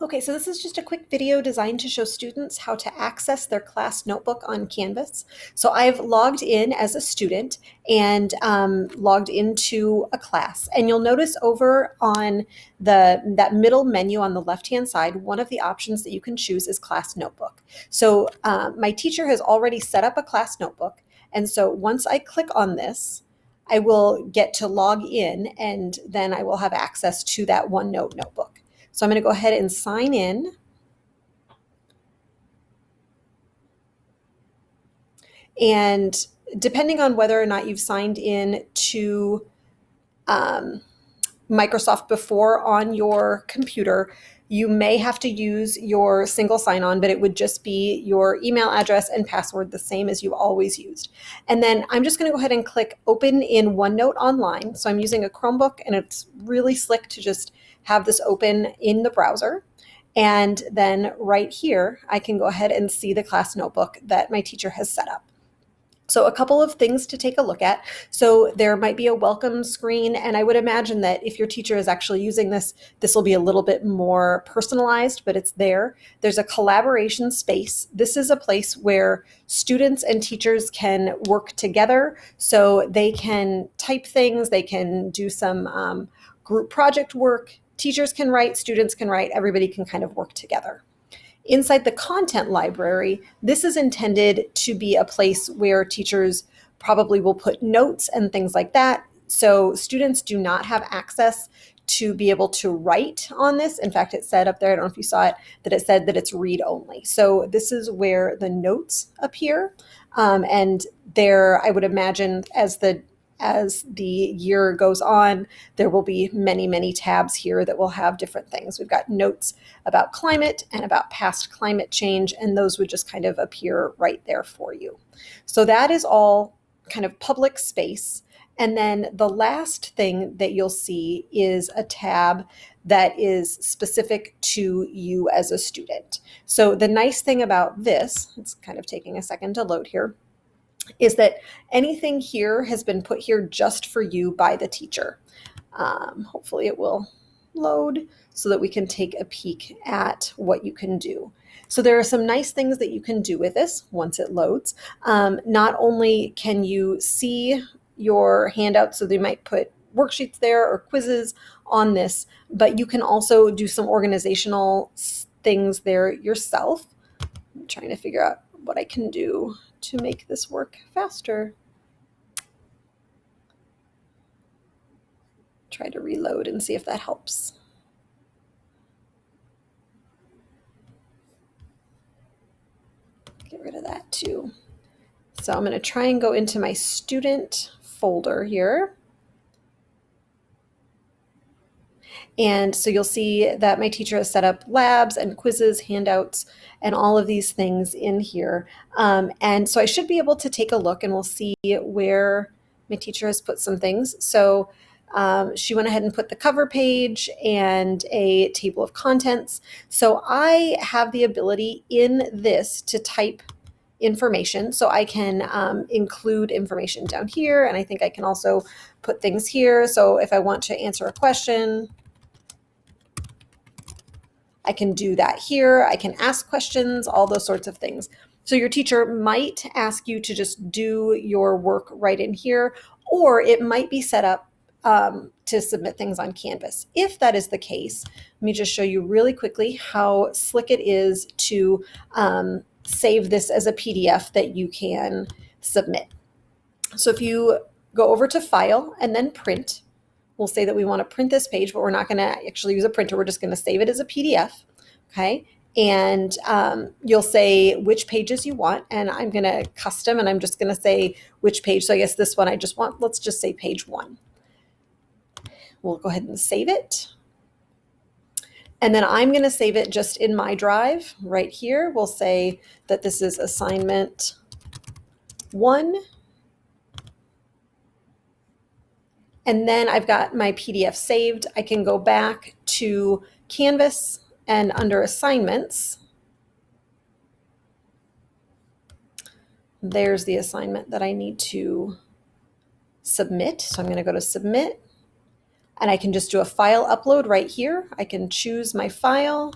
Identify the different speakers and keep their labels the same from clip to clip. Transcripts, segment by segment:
Speaker 1: Okay, so this is just a quick video designed to show students how to access their class notebook on Canvas. So I've logged in as a student and logged into a class. And you'll notice over on that middle menu on the left-hand side, one of the options that you can choose is class notebook. So my teacher has already set up a class notebook. And so once I click on this, I will get to log in and then I will have access to that OneNote notebook. So I'm going to go ahead and sign in. And depending on whether or not you've signed in to Microsoft before on your computer, you may have to use your single sign-on, but it would just be your email address and password, the same as you always used. And then I'm just going to go ahead and click Open in OneNote Online. So I'm using a Chromebook, and it's really slick to just have this open in the browser. And then right here, I can go ahead and see the class notebook that my teacher has set up. So a couple of things to take a look at. So there might be a welcome screen, and I would imagine that if your teacher is actually using this, this will be a little bit more personalized, but it's there. There's a collaboration space. This is a place where students and teachers can work together. So they can type things, they can do some group project work. Teachers can write, students can write, everybody can kind of work together. Inside the content library, this is intended to be a place where teachers probably will put notes and things like that. So students do not have access to be able to write on this. In fact, it said up there, I don't know if you saw it, that it said that it's read only. So this is where the notes appear. And there, I would imagine as the year goes on, there will be many, many tabs here that will have different things. We've got notes about climate and about past climate change, and those would just kind of appear right there for you. So that is all kind of public space. And then the last thing that you'll see is a tab that is specific to you as a student. So the nice thing about this, it's kind of taking a second to load here, is that anything here has been put here just for you by the teacher. Hopefully it will load so that we can take a peek at what you can do. So there are some nice things that you can do with this once it loads. Not only can you see your handouts, so they might put worksheets there or quizzes on this, but you can also do some organizational things there yourself. I'm trying to figure out what I can do to make this work faster. Try to reload and see if that helps. Get rid of that too. So I'm going to try and go into my student folder here. And so you'll see that my teacher has set up labs and quizzes, handouts, and all of these things in here. And so I should be able to take a look and we'll see where my teacher has put some things. So she went ahead and put the cover page and a table of contents. So I have the ability in this to type information. So I can include information down here, and I think I can also put things here. So if I want to answer a question, I can do that here. I can ask questions, all those sorts of things. So your teacher might ask you to just do your work right in here, or it might be set up to submit things on Canvas. If that is the case, let me just show you really quickly how slick it is to save this as a PDF that you can submit. So if you go over to File and then Print, we'll say that we want to print this page, but we're not going to actually use a printer. We're just going to save it as a PDF. Okay. And you'll say which pages you want. And I'm going to custom, and I'm just going to say which page. So I guess this one I just want, let's just say page 1. We'll go ahead and save it. And then I'm going to save it just in my drive right here. We'll say that this is assignment 1. And then I've got my PDF saved. I can go back to Canvas and under assignments, there's the assignment that I need to submit. So I'm going to go to submit, and I can just do a file upload right here. I can choose my file,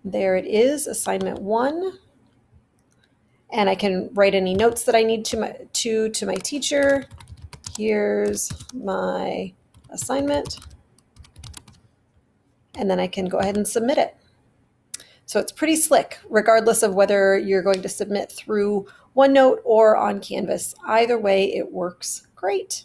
Speaker 1: There it is, assignment 1. And I can write any notes that I need to my teacher. Here's my assignment. And then I can go ahead and submit it. So it's pretty slick, regardless of whether you're going to submit through OneNote or on Canvas. Either way, it works great.